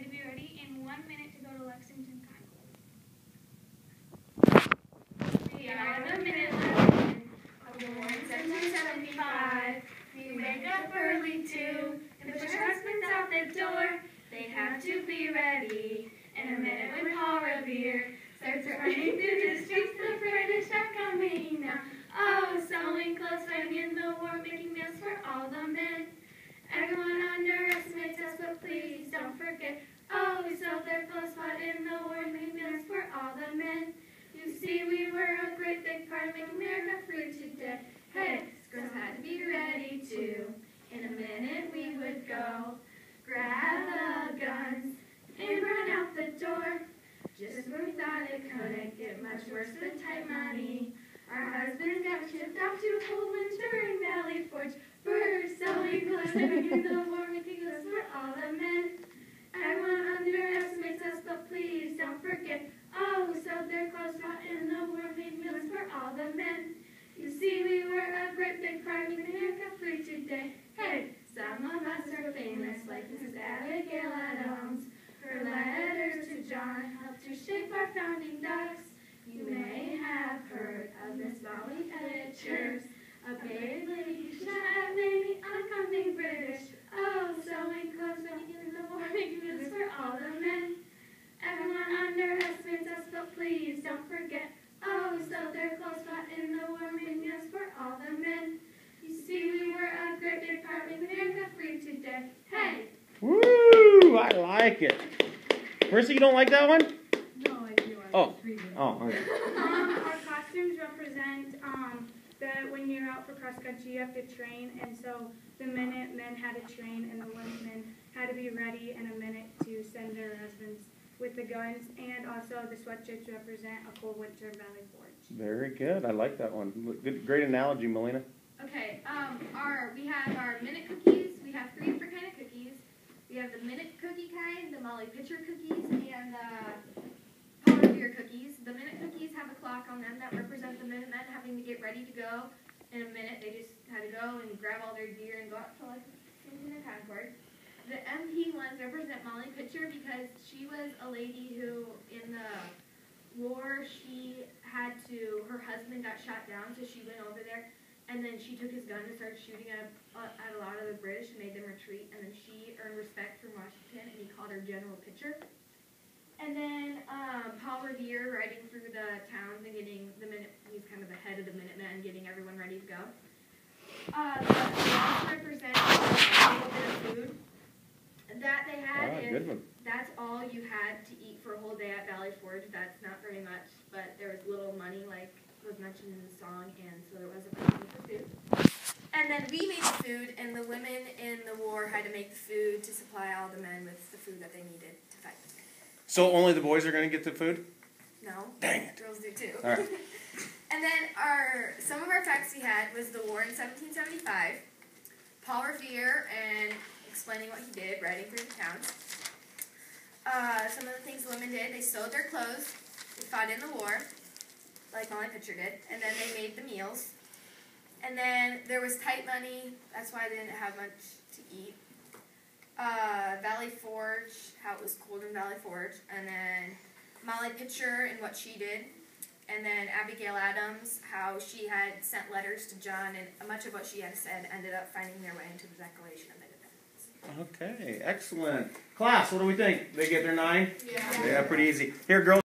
had to be ready in 1 minute to go to Lexington Concord. We are the Minutemen of the war in 1775. We wake up early too, and push our husbands out the door. They have to be ready in a minute when Paul Revere starts running through the streets. The British are coming now. Oh, sewing clothes, fighting in the war, making meals for all the men. Everyone underestimates us, but please don't forget. Oh, we sewed their clothes, fought in the war, made meals for all the men. You see, we were a great big part of making America free today. Hey, girls had to be ready too. In a minute we would go, grab the guns, and run out the door. Just when we thought it couldn't get much worse with tight money, our husbands got shipped off to cold winter in Valley Forge. We're sewing clothes, living in the war, making clothes for all the men. Everyone underestimates us, but please don't forget. Oh, we sewed their clothes, fought in the war, made meals for all the men. You see, we were a great big part of America free today. Hey, some of us are famous, like Mrs. Abigail Adams. Her letters to John helped to shape our founding docs. You may have heard of Miss Molly Pitcher, a brave lady who shot at many oncoming British. Oh, sewing clothes, fighting in the war, making meals for all the men. Everyone underestimates us, but please don't forget. Oh, we sewed their clothes, fought in the war, made meals for all the men. You see, we were a great big part of America free today. Hey! Woo! I like it. Marissa, you don't like that one? No, I do. Okay. Our costumes represent that when you're out for cross country, you have to train, and so the Minutemen had to train, and the women had to be ready in a minute to send their husbands with the guns, and also the sweatshirts represent a cold winter in Valley Forge. Very good. I like that one. Good, great analogy, Melina. Okay, we have our minute cookies. We have 3 different kind of cookies. We have the minute cookie kind, the Molly Pitcher cookies, and the Paul Revere cookies. The minute cookies have a clock on them that represent the Minutemen having to get ready to go. In a minute, they just had to go and grab all their gear and go out to Lexington Concord. The MP ones represent Molly Pitcher because she was a lady who, in the war, her husband got shot down, so she went over there, and then she took his gun and started shooting at a lot of the British and made them retreat, and then she earned respect from Washington, and he called her General Pitcher. And then Paul Revere riding through the towns and he's kind of the head of the Minutemen, getting everyone ready to go. The cloth represents a little bit of food that they had. Good one. That's all you had to eat for a whole day at Valley Forge. That's not very much, but there was little money, like was mentioned in the song, and so there wasn't money for food. And then we made the food, and the women in the war had to make the food to supply all the men with the food that they needed to fight. So only the boys are going to get the food? No. Dang it. Girls do too. All right. And then some of our facts we had was the war in 1775, Paul Revere and explaining what he did, riding through the towns. Some of the things the women did, they sewed their clothes, they fought in the war, like Molly Pitcher did, and then they made the meals. And then there was tight money, that's why they didn't have much to eat. Valley Forge, how it was cold in Valley Forge, and then Molly Pitcher and what she did. And then Abigail Adams, how she had sent letters to John, and much of what she had said ended up finding their way into the Declaration of Independence. Okay, excellent. Class, what do we think? They get their 9? Yeah. Yeah, pretty easy. Here, girls.